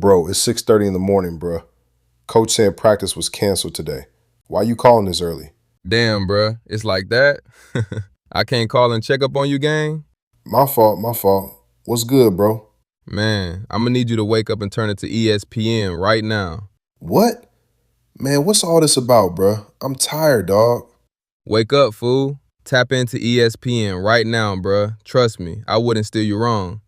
Bro, it's 6:30 in the morning, bruh. Coach said practice was canceled today. Why you calling this early? Damn, bruh. It's like that? I can't call and check up on you, gang? My fault, my fault. What's good, bro? Man, I'm gonna need you to wake up and turn it to ESPN right now. What? Man, what's all this about, bruh? I'm tired, dog. Wake up, fool. Tap into ESPN right now, bruh. Trust me, I wouldn't steer you wrong.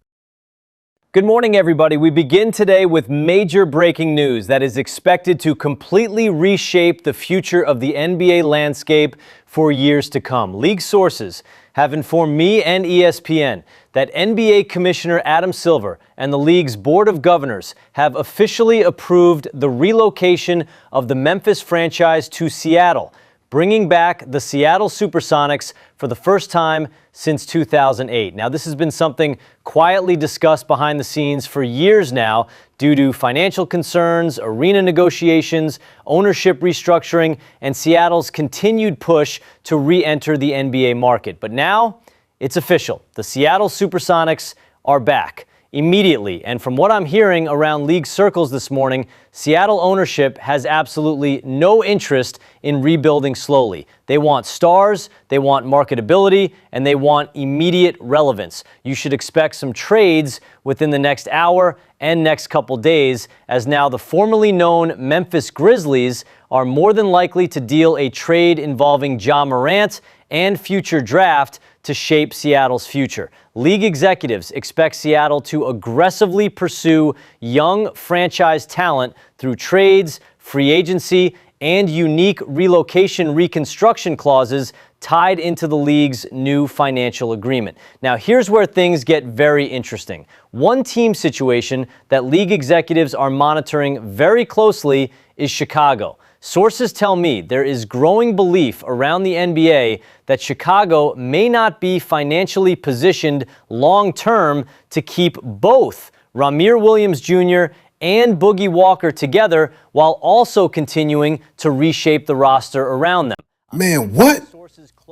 Good morning, everybody. We begin today with major breaking news that is expected to completely reshape the future of the NBA landscape for years to come. League sources have informed me and ESPN that NBA Commissioner Adam Silver and the league's Board of Governors have officially approved the relocation of the Memphis franchise to Seattle, bringing back the Seattle SuperSonics for the first time since 2008. Now, this has been something quietly discussed behind the scenes for years now due to financial concerns, arena negotiations, ownership restructuring, and Seattle's continued push to re-enter the NBA market. But now, it's official. The Seattle SuperSonics are back immediately. And from what I'm hearing around league circles this morning, Seattle ownership has absolutely no interest in rebuilding slowly. They want stars, they want marketability, and they want immediate relevance. You should expect some trades within the next hour and next couple days, as now the formerly known Memphis Grizzlies are more than likely to deal a trade involving Ja Morant and future draft to shape Seattle's future. League executives expect Seattle to aggressively pursue young franchise talent through trades, free agency, and unique relocation reconstruction clauses tied into the league's new financial agreement. Now, here's where things get very interesting. One team situation that league executives are monitoring very closely is Chicago. Sources tell me there is growing belief around the NBA that Chicago may not be financially positioned long-term to keep both Rahmir Williams Jr. and Boogie Walker together while also continuing to reshape the roster around them. Man, what?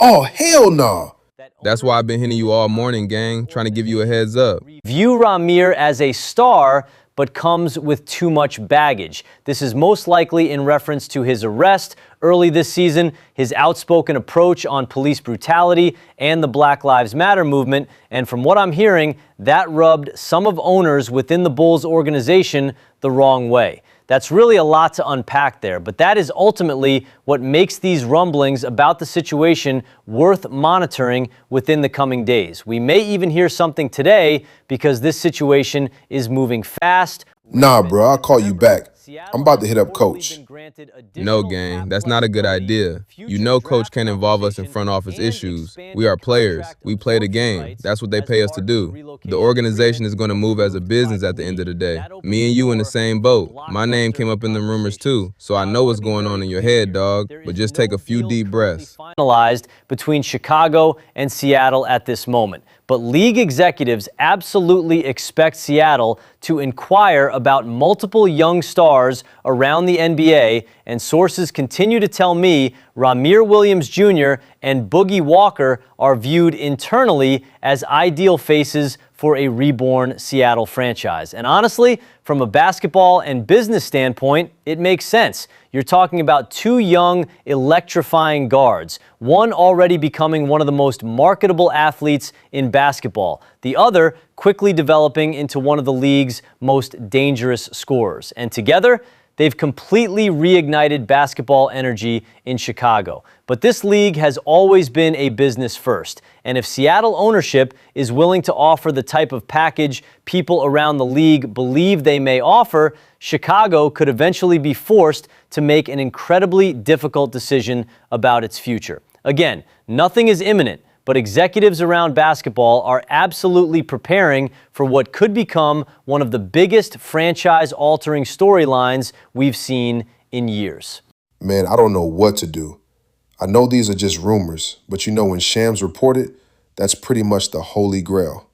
Oh, hell no. That's why I've been hitting you all morning, gang, trying to give you a heads up. View Rahmir as a star, but comes with too much baggage. This is most likely in reference to his arrest early this season, his outspoken approach on police brutality, and the Black Lives Matter movement. And from what I'm hearing, that rubbed some of owners within the Bulls organization the wrong way. That's really a lot to unpack there, but that is ultimately what makes these rumblings about the situation worth monitoring within the coming days. We may even hear something today because this situation is moving fast. Nah, bro, I'll call you back. I'm about to hit up Coach. No, gang, that's not a good idea. You know Coach can't involve us in front office issues. We are players. We play the game. That's what they pay us to do. The organization is going to move as a business at the end of the day. Me and you in the same boat. My name came up in the rumors too, so I know what's going on in your head, dog. But just take a few deep breaths. Finalized between Chicago and Seattle at this moment. But league executives absolutely expect Seattle to inquire about multiple young stars around the NBA, and sources continue to tell me Rahmir Williams Jr. and Boogie Walker are viewed internally as ideal faces for a reborn Seattle franchise. And honestly, from a basketball and business standpoint, it makes sense. You're talking about two young, electrifying guards, one already becoming one of the most marketable athletes in basketball, the other quickly developing into one of the league's most dangerous scorers. And together, they've completely reignited basketball energy in Chicago. But this league has always been a business first. And if Seattle ownership is willing to offer the type of package people around the league believe they may offer, Chicago could eventually be forced to make an incredibly difficult decision about its future. Again, nothing is imminent, but executives around basketball are absolutely preparing for what could become one of the biggest franchise-altering storylines we've seen in years. Man, I don't know what to do. I know these are just rumors, but you know when Shams reported, that's pretty much the holy grail.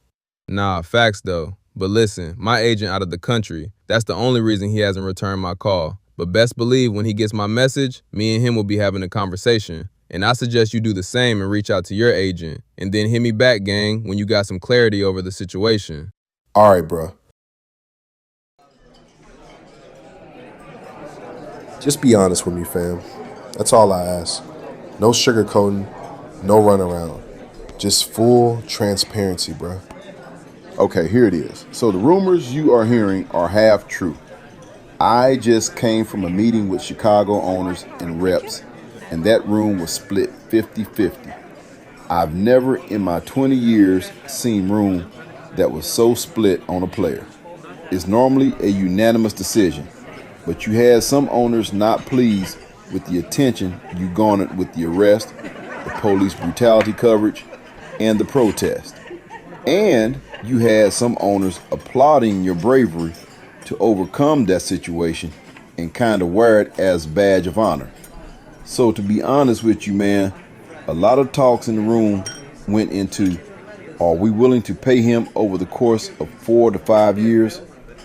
Nah, facts though. But listen, my agent out of the country, that's the only reason he hasn't returned my call. But best believe when he gets my message, me and him will be having a conversation. And I suggest you do the same and reach out to your agent. And then hit me back, gang, when you got some clarity over the situation. All right, bro. Just be honest with me, fam. That's all I ask. No sugarcoating, no runaround. Just full transparency, bruh. Okay, here it is. So the rumors you are hearing are half true. I just came from a meeting with Chicago owners and reps, and that room was split 50-50. I've never in my 20 years seen room that was so split on a player. It's normally a unanimous decision, but you had some owners not pleased with the attention you garnered with the arrest, the police brutality coverage, and the protest. And you had some owners applauding your bravery to overcome that situation and kind of wear it as a badge of honor. So to be honest with you, man, a lot of talks in the room went into, are we willing to pay him over the course of 4 to 5 years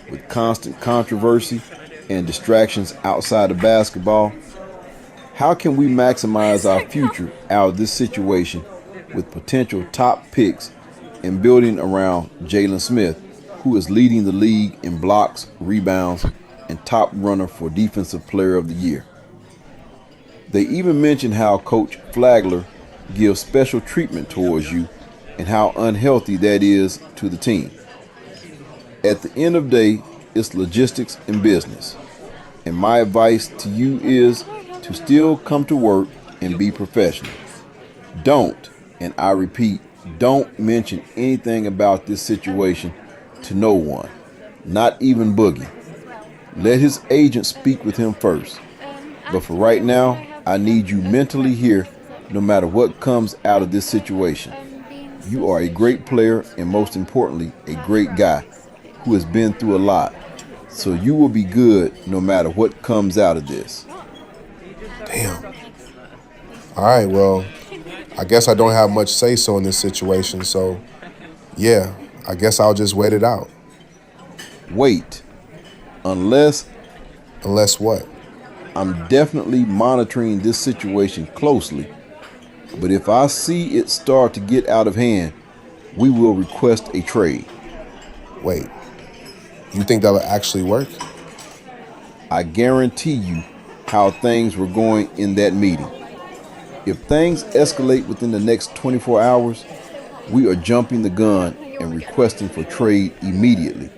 with constant controversy and distractions outside of basketball? How can we maximize our future out of this situation with potential top picks and building around Jalen Smith, who is leading the league in blocks, rebounds, and top runner for Defensive Player of the Year? They even mentioned how Coach Flagler gives special treatment towards you and how unhealthy that is to the team. At the end of the day, it's logistics and business. And my advice to you is to still come to work and be professional. Don't, and I repeat, don't mention anything about this situation to no one, not even Boogie. Let his agent speak with him first. But for right now, I need you mentally here no matter what comes out of this situation. You are a great player and most importantly, a great guy who has been through a lot. So you will be good no matter what comes out of this. Damn. All right, well, I guess I don't have much say-so in this situation, so yeah, I guess I'll just wait it out. Wait. Unless what? I'm definitely monitoring this situation closely, but if I see it start to get out of hand, we will request a trade. Wait, you think that'll actually work? I guarantee you how things were going in that meeting. If things escalate within the next 24 hours, we are jumping the gun and requesting for trade immediately.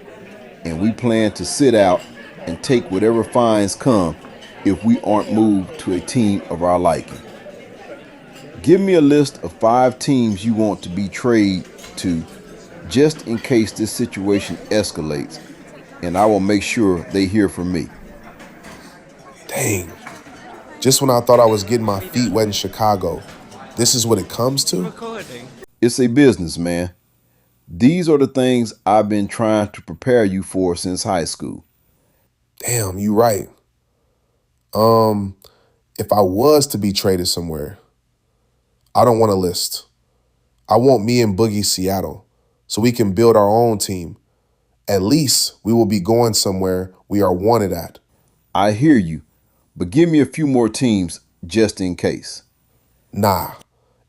And we plan to sit out and take whatever fines come if we aren't moved to a team of our liking. Give me a list of 5 teams you want to be traded to just in case this situation escalates, and I will make sure they hear from me. Dang. Just when I thought I was getting my feet wet in Chicago, this is what it comes to? It's a business, man. These are the things I've been trying to prepare you for since high school. Damn, you right. If I was to be traded somewhere, I don't want a list. I want me and Boogie Seattle so we can build our own team. At least we will be going somewhere we are wanted at. I hear you, but give me a few more teams just in case. Nah,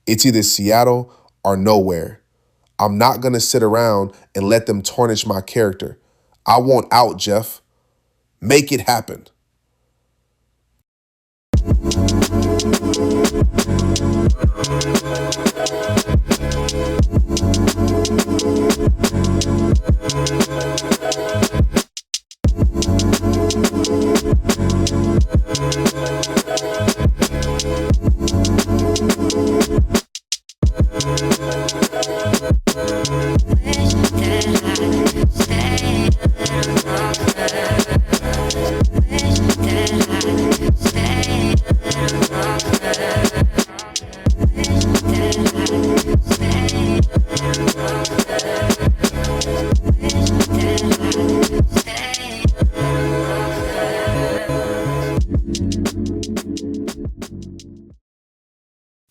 it's either Seattle or nowhere. I'm not going to sit around and let them tarnish my character. I want out, Jeff. Make it happen.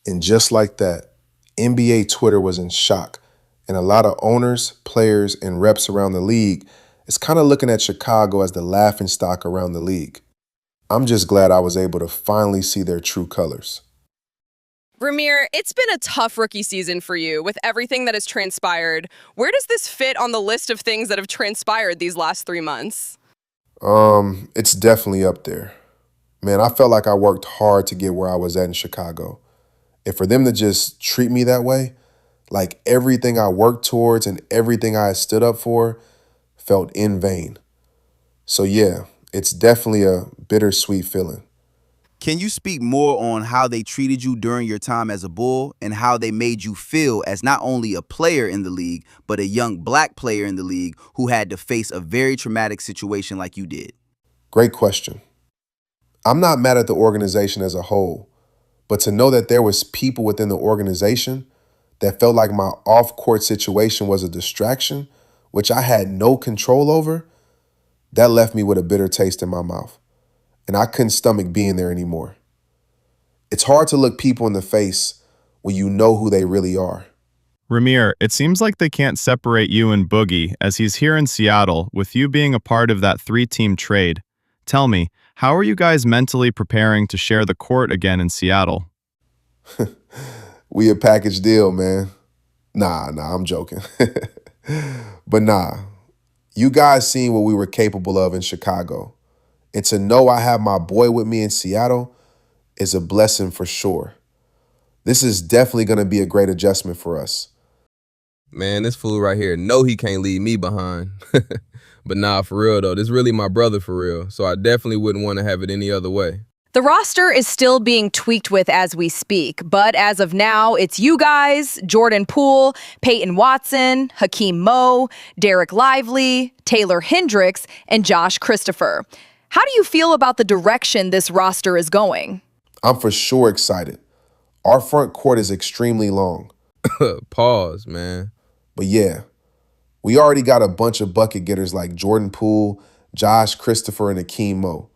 And just like that, NBA Twitter was in shock. And a lot of owners, players, and reps around the league is kind of looking at Chicago as the laughingstock around the league. I'm just glad I was able to finally see their true colors. Rahmir, it's been a tough rookie season for you with everything that has transpired. Where does this fit on the list of things that have transpired these last 3 months? It's definitely up there. Man, I felt like I worked hard to get where I was at in Chicago. And for them to just treat me that way, like everything I worked towards and everything I had stood up for felt in vain. So yeah, it's definitely a bittersweet feeling. Can you speak more on how they treated you during your time as a Bull and how they made you feel as not only a player in the league, but a young black player in the league who had to face a very traumatic situation like you did? Great question. I'm not mad at the organization as a whole, but to know that there was people within the organization that felt like my off-court situation was a distraction, which I had no control over, that left me with a bitter taste in my mouth. And I couldn't stomach being there anymore. It's hard to look people in the face when you know who they really are. Rahmir, it seems like they can't separate you and Boogie as he's here in Seattle with you being a part of that 3-team trade. Tell me, how are you guys mentally preparing to share the court again in Seattle? We a package deal, man. Nah, I'm joking. But nah, you guys seen what we were capable of in Chicago. And to know I have my boy with me in Seattle is a blessing for sure. This is definitely going to be a great adjustment for us. Man, this fool right here, know he can't leave me behind. But nah, for real though, this really my brother for real. So I definitely wouldn't want to have it any other way. The roster is still being tweaked with as we speak, but as of now, it's you guys, Jordan Poole, Peyton Watson, Hakeem Moe, Derek Lively, Taylor Hendricks, and Josh Christopher. How do you feel about the direction this roster is going? I'm for sure excited. Our front court is extremely long. Pause, man. But yeah, we already got a bunch of bucket getters like Jordan Poole, Josh Christopher, and Hakeem Moe.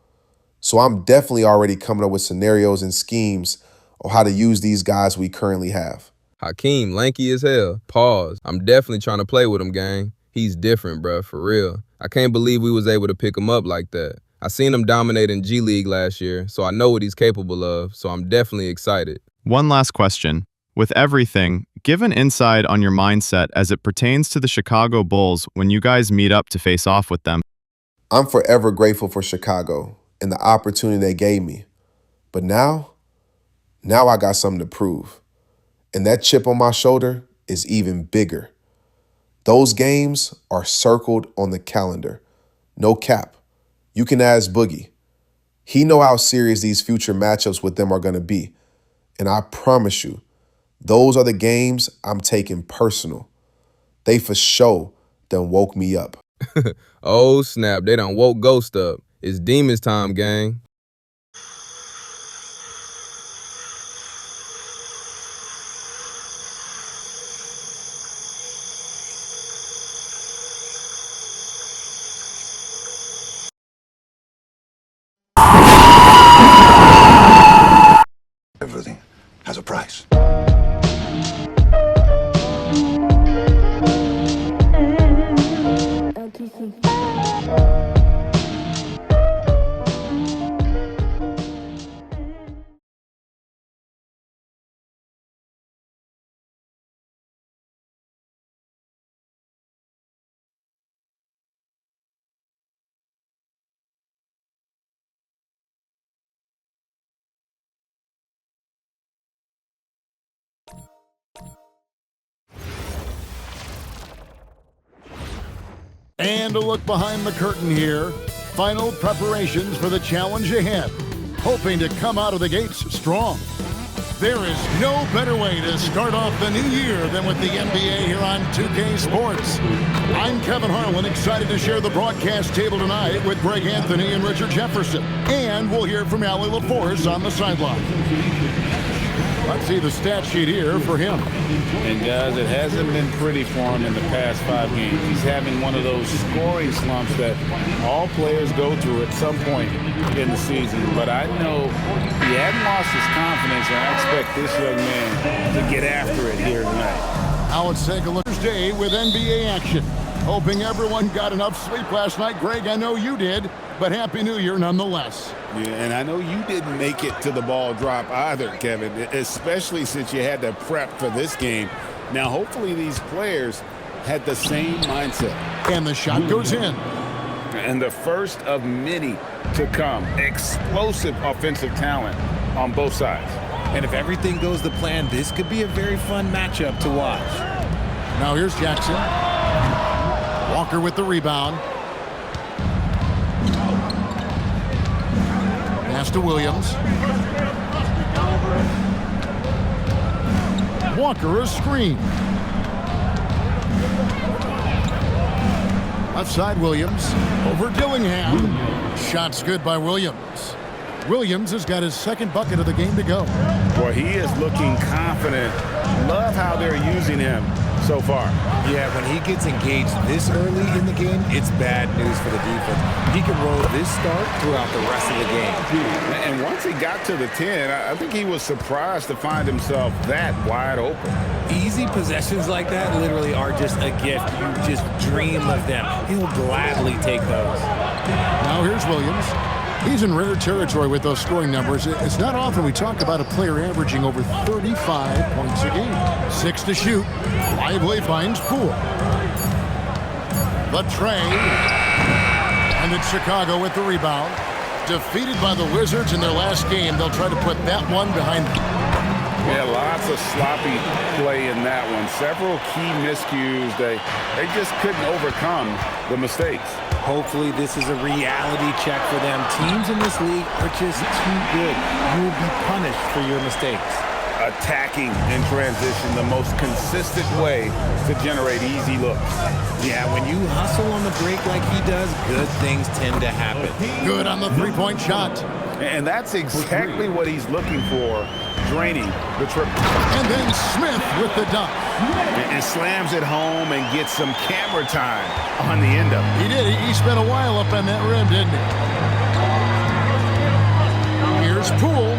So I'm definitely already coming up with scenarios and schemes on how to use these guys we currently have. Hakeem, lanky as hell. Pause. I'm definitely trying to play with him, gang. He's different, bruh, for real. I can't believe we was able to pick him up like that. I seen him dominate in G League last year, so I know what he's capable of, so I'm definitely excited. One last question. With everything, give an insight on your mindset as it pertains to the Chicago Bulls when you guys meet up to face off with them. I'm forever grateful for Chicago and the opportunity they gave me. But now I got something to prove. And that chip on my shoulder is even bigger. Those games are circled on the calendar. No cap. You can ask Boogie. He know how serious these future matchups with them are going to be. And I promise you, those are the games I'm taking personal. They for sure done woke me up. Oh, snap. They done woke Ghost up. It's Demons time, gang. Everything has a price. And a look behind the curtain here. Final preparations for the challenge ahead. Hoping to come out of the gates strong. There is no better way to start off the new year than with the NBA here on 2K Sports. I'm Kevin Harlan, excited to share the broadcast table tonight with Greg Anthony and Richard Jefferson. And we'll hear from Allie LaForce on the sideline. Let's see the stat sheet here for him. And guys, it hasn't been pretty for him in the past 5 games. He's having one of those scoring slumps that all players go through at some point in the season. But I know he hadn't lost his confidence, and I expect this young man to get after it here tonight. Now let's take a look Thursday with NBA action. Hoping everyone got enough sleep last night. Greg, I know you did, but Happy New Year nonetheless. Yeah, and I know you didn't make it to the ball drop either, Kevin, especially since you had to prep for this game. Now, hopefully these players had the same mindset. And the shot goes in. And the first of many to come. Explosive offensive talent on both sides. And if everything goes to plan, this could be a very fun matchup to watch. Now here's Jackson. Walker with the rebound. Pass to Williams. Walker, a screen. Left side, Williams. Over Dillingham. Shot's good by Williams. Williams has got his second bucket of the game to go. Boy, he is looking confident. Love how they're using him so far. Yeah, when he gets engaged this early in the game, it's bad news for the defense. He can roll this start throughout the rest of the game. And once he got to the 10, I think he was surprised to find himself that wide open. Easy possessions like that literally are just a gift. You just dream of them. He'll gladly take those. Now here's Williams. He's in rare territory with those scoring numbers. It's not often we talk about a player averaging over 35 points a game. 6 to shoot. Lively finds Poole. The tray. And it's Chicago with the rebound. Defeated by the Wizards in their last game. They'll try to put that one behind them. Yeah, lots of sloppy play in that one. Several key miscues. They just couldn't overcome the mistakes. Hopefully this is a reality check for them. Teams in this league are just too good. You will be punished for your mistakes. Attacking in transition, the most consistent way to generate easy looks. Yeah, when you hustle on the break like he does, good things tend to happen. Good on the three-point shot. And that's exactly what he's looking for, draining the triple. And then Smith with the dunk. And slams it home and gets some camera time on the end of it. He did. He spent a while up on that rim, didn't he? Here's Poole.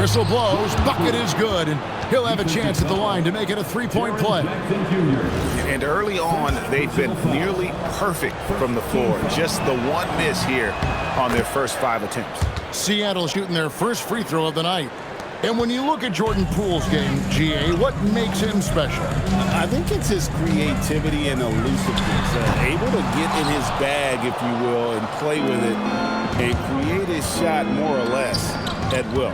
Whistle blows. Bucket is good. And he'll have a chance at the line to make it a three-point play. And early on, they've been nearly perfect from the floor. Just the one miss here on their first 5 attempts. Seattle shooting their first free throw of the night. And when you look at Jordan Poole's game, GA, what makes him special? I think it's his creativity and elusiveness. Able to get in his bag, if you will, and play with it and create his shot more or less at will.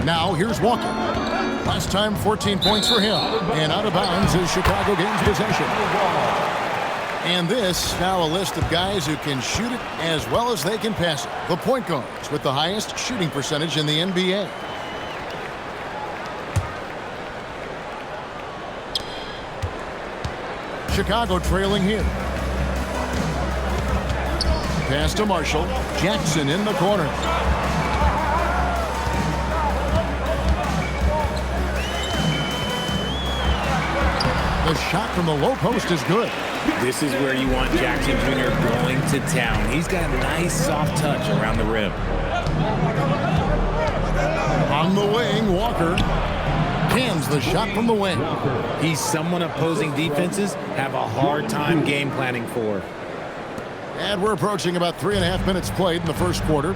Now here's Walker. Last time 14 points for him. And out of bounds as Chicago gains possession. And this now a list of guys who can shoot it as well as they can pass it. The point guards with the highest shooting percentage in the NBA. Chicago trailing here. Pass to Marshall. Jackson in the corner. The shot from the low post is good. This is where you want Jackson Jr. going to town. He's got a nice soft touch around the rim. On the wing, Walker cans the shot from the wing. He's someone opposing defenses have a hard time game planning for. And we're approaching about 3.5 minutes played in the first quarter.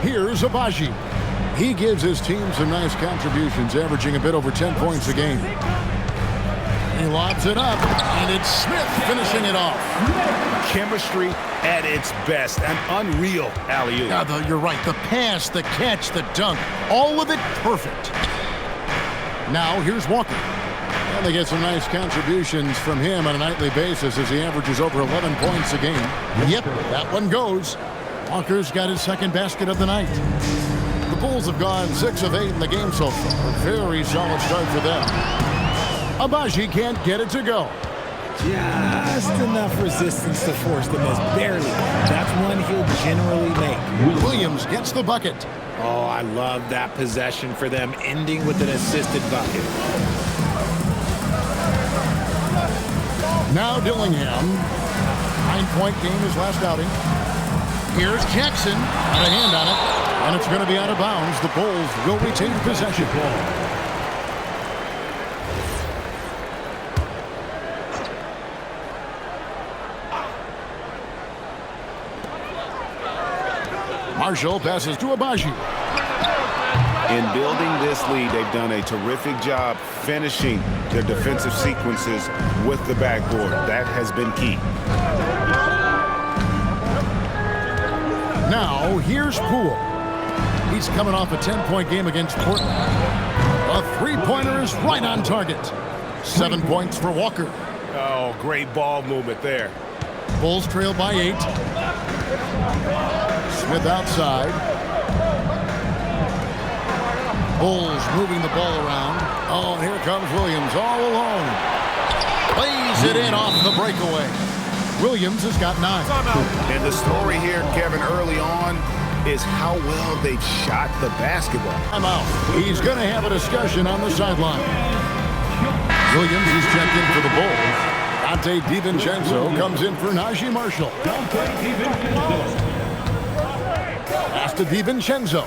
Here's Abaji. He gives his team some nice contributions, averaging a bit over 10 points a game. He lobs it up, and it's Smith finishing it off. Chemistry at its best. An unreal alley-oop. Yeah, you're right. The pass, the catch, the dunk, all of it perfect. Now here's Walker. And they get some nice contributions from him on a nightly basis as he averages over 11 points a game. Yep, that one goes. Walker's got his second basket of the night. The Bulls have gone 6 of 8 in the game so far. A very solid start for them. Abaji can't get it to go. Just enough resistance to force the miss. Barely. That's one he'll generally make. Williams gets the bucket. Oh, I love that possession for them, ending with an assisted bucket. Now Dillingham. 9-point game his last outing. Here's Jackson. Got a hand on it. And it's going to be out of bounds. The Bulls will retain possession. Marshall passes to Abaji. In building this lead, they've done a terrific job finishing their defensive sequences with the backboard. That has been key. Now, here's Poole. He's coming off a 10-point game against Portland. A three-pointer is right on target. 7 points for Walker. Oh, great ball movement there. Bulls trail by 8. Smith outside. Bulls moving the ball around. Oh, and here comes Williams all alone. Plays it in off the breakaway. Williams has got 9. And the story here, Kevin, early on is how well they've shot the basketball. I'm out. He's going to have a discussion on the sideline. Williams is checked in for the Bulls. Dante DiVincenzo comes in for Najee Marshall. Pass to DiVincenzo.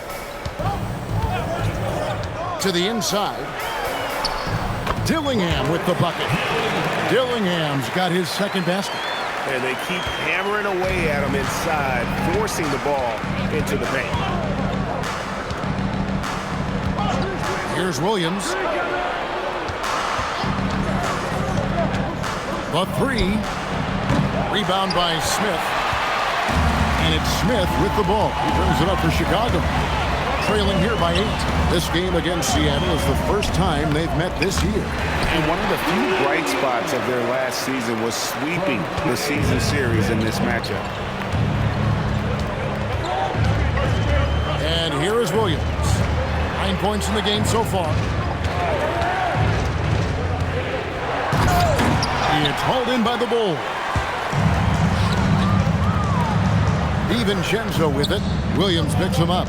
To the inside. Dillingham with the bucket. Dillingham's got his second basket. And they keep hammering away at him inside, forcing the ball into the paint. Here's Williams. The 3. Rebound by Smith. And it's Smith with the ball. He brings it up for Chicago. Trailing here by 8. This game against Seattle is the first time they've met this year. And one of the few bright spots of their last season was sweeping the season series in this matchup. And here is Williams. 9 points in the game so far. It's hauled in by the Bulls. DiVincenzo with it. Williams picks him up.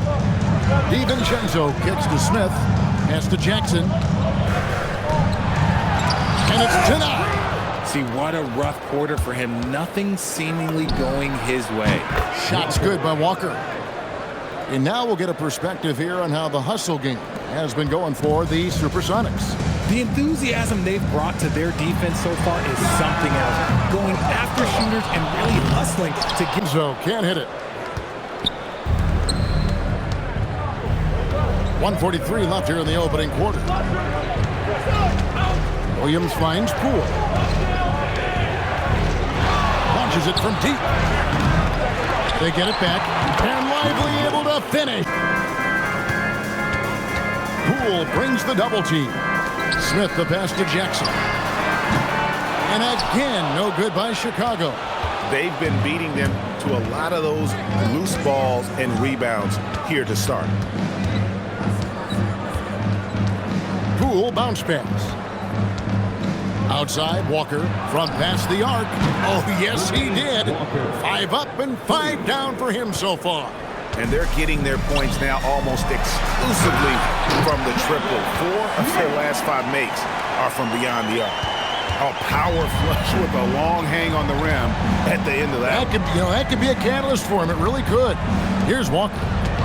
DiVincenzo kicks to Smith. Pass to Jackson. And it's denied. See, what a rough quarter for him. Nothing seemingly going his way. Shot's good by Walker. And now we'll get a perspective here on how the hustle game has been going for the SuperSonics. The enthusiasm they've brought to their defense so far is something else. Going after shooters and really hustling to get... So can't hit it. 1:43 left here in the opening quarter. Williams finds Poole. Launches it from deep. They get it back. And Lively able to finish. Poole brings the double team. Smith the pass to Jackson. And again, no good by Chicago. They've been beating them to a lot of those loose balls and rebounds here to start. Poole bounce pass. Outside, Walker from past the arc. Oh, yes, he did. 5 up and 5 down for him so far. And they're getting their points now almost exclusively from the triple. 4 of their last 5 makes are from beyond the arc. A power flush with a long hang on the rim at the end of that. That could be a catalyst for him. It really could. Here's Walker.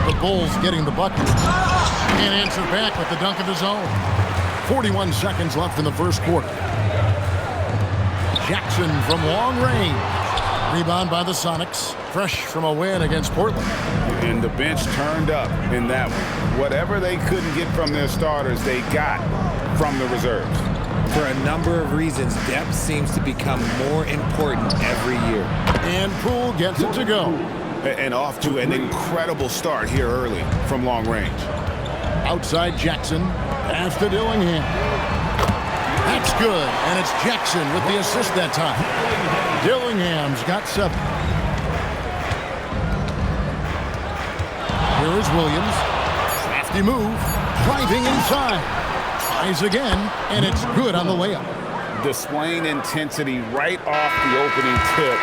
The Bulls getting the bucket. And answer back with the dunk of his own. 41 seconds left in the first quarter. Jackson from long range. Rebound by the Sonics. Fresh from a win against Portland. And the bench turned up in that one. Whatever they couldn't get from their starters, they got from the reserves. For a number of reasons, depth seems to become more important every year. And Poole gets it to go. And off to an incredible start here early from long range. Outside Jackson. Pass to Dillingham. That's good. And it's Jackson with the assist that time. Dillingham's got 7. Here is Williams. Crafty move. Driving inside. Tries again, and it's good on the layup. Displaying intensity right off the opening tip,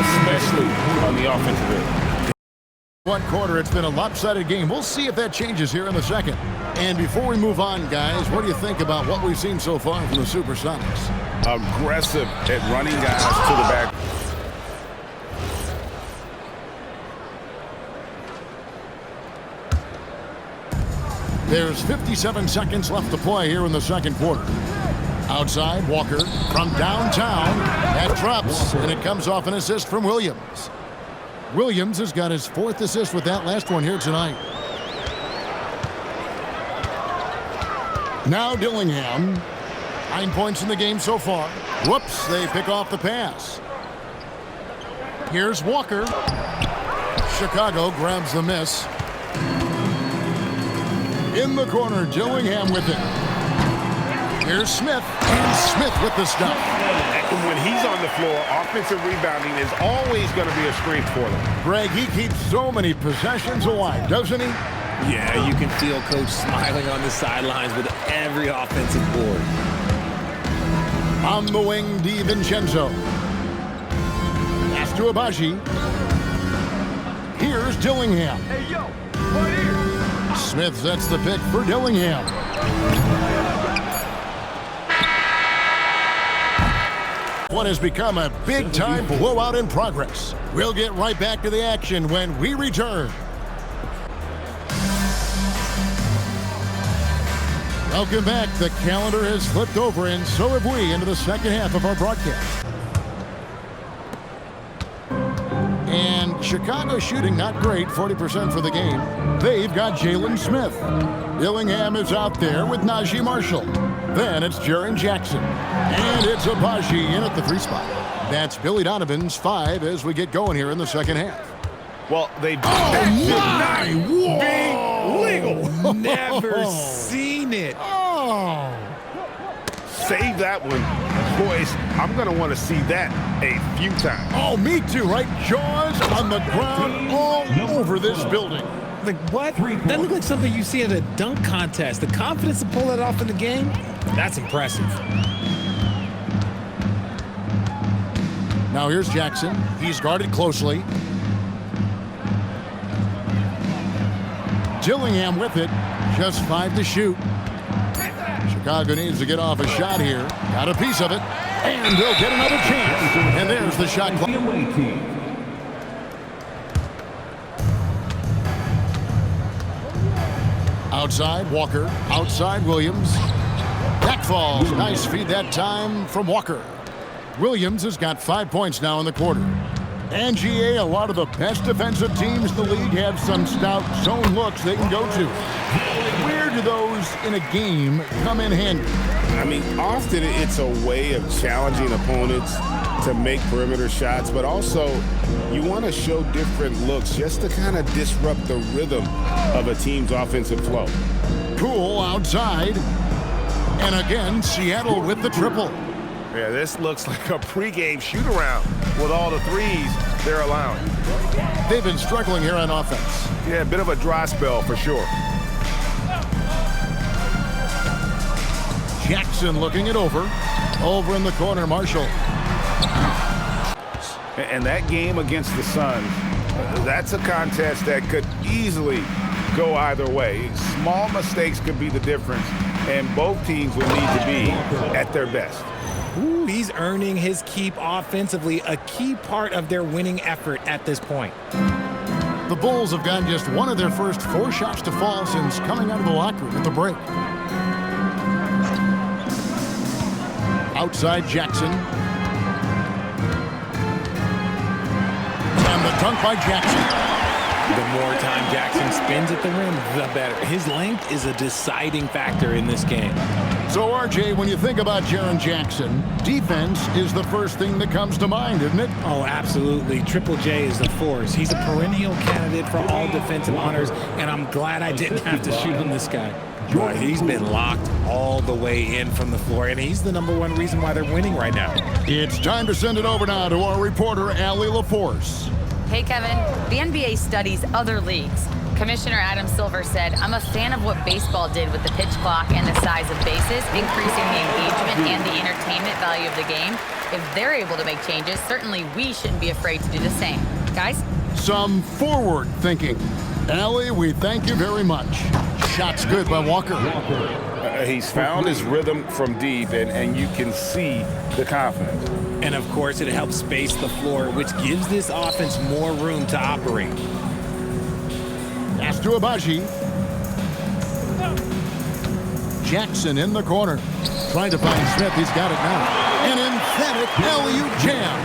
especially on the offensive end. One quarter, it's been a lopsided game. We'll see if that changes here in the second. And before we move on, guys, what do you think about what we've seen so far from the SuperSonics? Aggressive at running guys to the back. There's 57 seconds left to play here in the second quarter. Outside, Walker from downtown. That drops, and it comes off an assist from Williams. Williams has got his 4th assist with that last one here tonight. Now Dillingham. 9 points in the game so far. Whoops, they pick off the pass. Here's Walker. Chicago grabs the miss. In the corner, Dillingham with it. Here's Smith, and Smith with the stop. When he's on the floor, offensive rebounding is always going to be a strength for them. Greg, he keeps so many possessions alive, doesn't he? Yeah, you can feel Coach smiling on the sidelines with every offensive board. On the wing, DiVincenzo. Pass to Abaji. Here's Dillingham. Hey, yo, right here. Smith sets the pick for Dillingham. What has become a big-time blowout in progress. We'll get right back to the action when we return. Welcome back. The calendar has flipped over, and so have we, into the second half of our broadcast. And Chicago shooting not great, 40% for the game. They've got Jalen Smith. Dillingham is out there with Najee Marshall. Then it's Jaren Jackson. And it's Abaji in at the 3 spot. That's Billy Donovan's 5 as we get going here in the second half. Well, they legal. Never seen it. Oh. Save that one. Boys, I'm going to want to see that a few times. Oh, me too, right? Jaws on the ground all over this building. Like, what? That looked like something you see at a dunk contest. The confidence to pull that off in the game, that's impressive. Now here's Jackson. He's guarded closely. Dillingham with it. Just 5 to shoot. Chicago needs to get off a shot here. Got a piece of it. And they'll get another chance. And there's the shot clock. Outside, Walker. Outside, Williams. Back falls. Nice feed that time from Walker. Williams has got 5 points now in the quarter. And GA, a lot of the best defensive teams in the league have some stout zone looks they can go to. Where do those in a game come in handy? I mean, often it's a way of challenging opponents to make perimeter shots, but also you want to show different looks just to kind of disrupt the rhythm of a team's offensive flow. Poole outside. And again, Seattle with the triple. Yeah, this looks like a pregame shoot-around with all the threes they're allowing. They've been struggling here on offense. Yeah, a bit of a dry spell for sure. Jackson looking it over. Over in the corner, Marshall. And that game against the Suns, that's a contest that could easily go either way. Small mistakes could be the difference, and both teams will need to be at their best. Ooh, he's earning his keep offensively, a key part of their winning effort at this point. The Bulls have gotten just one of their first 4 shots to fall since coming out of the locker room at the break. Outside Jackson. And the dunk by Jackson. The more time Jackson spins at the rim, the better. His length is a deciding factor in this game. So, RJ, when you think about Jaren Jackson, defense is the first thing that comes to mind, isn't it? Oh, absolutely. Triple J is a force. He's a perennial candidate for all defensive honors, and I'm glad I didn't have to shoot him this guy. Boy, he's been locked all the way in from the floor, and he's the #1 reason why they're winning right now. It's time to send it over now to our reporter, Allie LaForce. Hey, Kevin. The NBA studies other leagues. Commissioner Adam Silver said, I'm a fan of what baseball did with the pitch clock and the size of bases, increasing the engagement and the entertainment value of the game. If they're able to make changes, certainly we shouldn't be afraid to do the same. Guys? Some forward thinking. Allie, we thank you very much. Shot's good by Walker. He's found his rhythm from deep, and you can see the confidence. And, of course, it helps space the floor, which gives this offense more room to operate. Pass to Abaji. Jackson in the corner. Trying to find Smith. He's got it now. An emphatic alley-oop jam.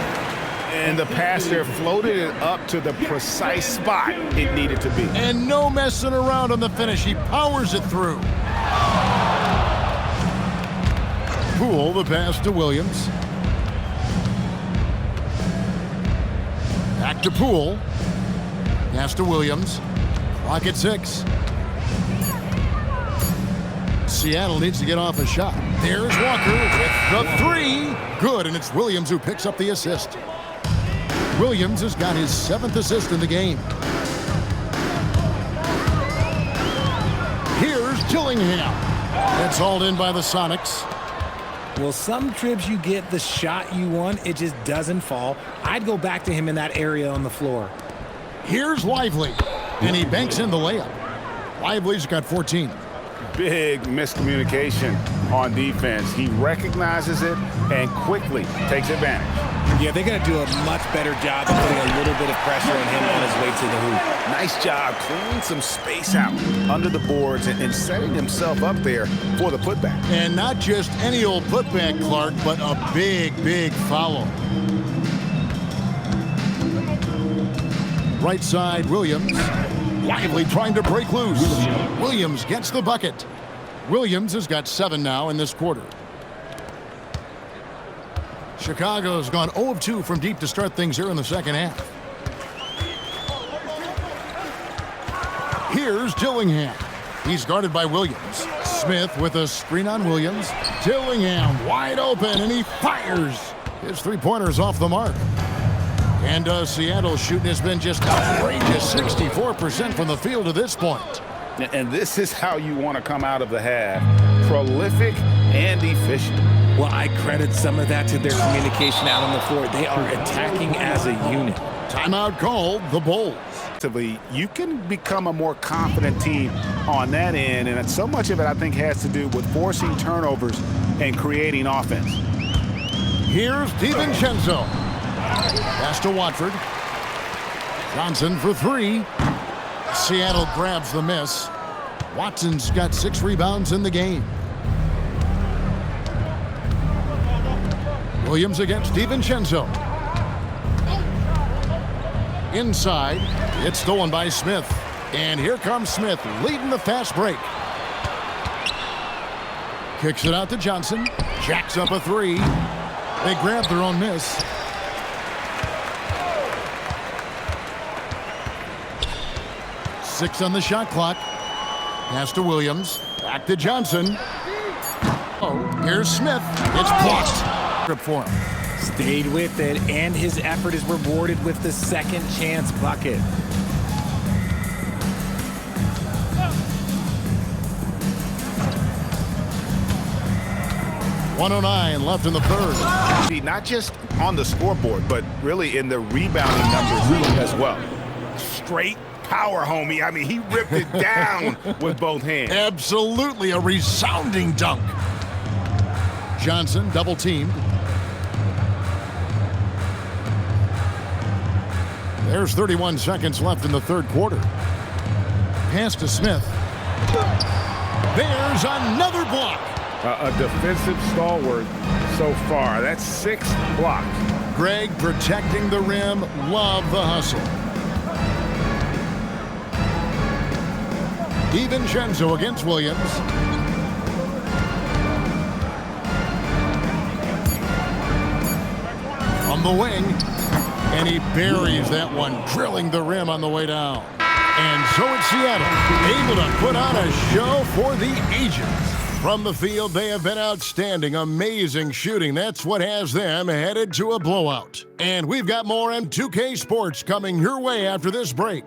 And the pass there floated it up to the precise spot it needed to be. And no messing around on the finish. He powers it through. Poole, the pass to Williams. Back to Poole. Pass to Williams. Clock at 6. Seattle needs to get off a shot. There's Walker with the 3. Good, and it's Williams who picks up the assist. Williams has got his 7th assist in the game. Here's Dillingham. It's hauled in by the Sonics. Well, some trips you get the shot you want, it just doesn't fall. I'd go back to him in that area on the floor. Here's Lively, and he banks in the layup. Lively's got 14. Big miscommunication on defense. He recognizes it and quickly takes advantage. Yeah, they're going to do a much better job of putting a little bit of pressure on him on his way to the hoop. Nice job clearing some space out under the boards and setting himself up there for the putback. And not just any old putback, Clark, but a big, big foul. Right side, Williams. Lively trying to break loose. Williams gets the bucket. Williams has got 7 now in this quarter. Chicago's gone 0 of 2 from deep to start things here in the second half. Here's Dillingham. He's guarded by Williams. Smith with a screen on Williams. Dillingham wide open, and he fires. His three-pointer's off the mark. And Seattle's shooting has been just outrageous, 64% from the field to this point. And this is how you want to come out of the half. Prolific and efficient. Well, I credit some of that to their communication out on the floor. They are attacking as a unit. Timeout called, the Bulls. You can become a more confident team on that end, and so much of it, I think, has to do with forcing turnovers and creating offense. Here's DiVincenzo. Pass to Watford. Johnson for 3. Seattle grabs the miss. Watson's got 6 rebounds in the game. Williams against DiVincenzo. Inside, it's stolen by Smith. And here comes Smith, leading the fast break. Kicks it out to Johnson. Jacks up a 3. They grab their own miss. Six on the shot clock. Pass to Williams. Back to Johnson. Oh, here's Smith. It's blocked. For him. Stayed with it, and his effort is rewarded with the second chance bucket. .109 left in the third. Not just on the scoreboard, but really in the rebounding numbers as well. Straight power, homie. I mean, he ripped it down with both hands. Absolutely a resounding dunk. Johnson double teamed. There's 31 seconds left in the third quarter. Pass to Smith. There's another block. A defensive stalwart so far. That's 6 blocks. Greg protecting the rim. Love the hustle. DiVincenzo against Williams. From the wing. And he buries that one, drilling the rim on the way down. And so it's Seattle, able to put on a show for the ages. From the field, they have been outstanding, amazing shooting. That's what has them headed to a blowout. And we've got more M2K Sports coming your way after this break.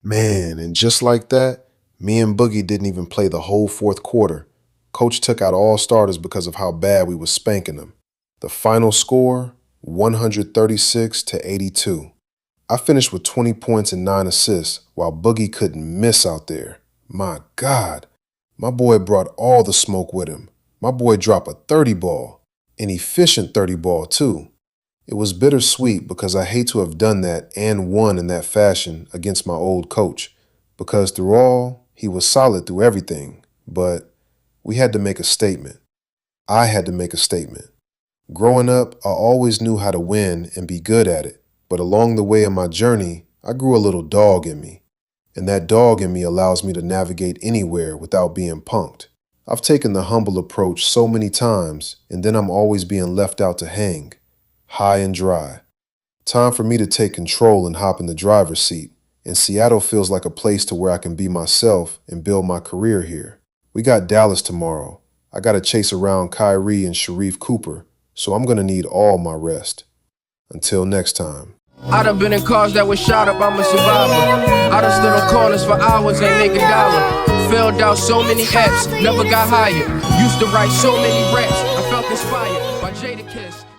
Man, and just like that, me and Boogie didn't even play the whole fourth quarter. Coach took out all starters because of how bad we was spanking them. The final score, 136-82. I finished with 20 points and 9 assists, while Boogie couldn't miss out there. My God. My boy brought all the smoke with him. My boy dropped a 30 ball, an efficient 30 ball too. It was bittersweet because I hate to have done that and won in that fashion against my old coach, because through all, he was solid through everything, but we had to make a statement. I had to make a statement. Growing up, I always knew how to win and be good at it, But along the way in my journey, I grew a little dog in me. And that dog in me allows me to navigate anywhere without being punked. I've taken the humble approach so many times, and then I'm always being left out to hang, high and dry. Time for me to take control and hop in the driver's seat. And Seattle feels like a place to where I can be myself and build my career here. We got Dallas tomorrow. I got to chase around Kyrie and Sharif Cooper, so I'm going to need all my rest. Until next time. I done been in cars that was shot up, I'm a survivor. I done stood on corners for hours, ain't make $1. Filled out so many apps, never got hired. Used to write so many raps, I felt inspired by Jadakiss.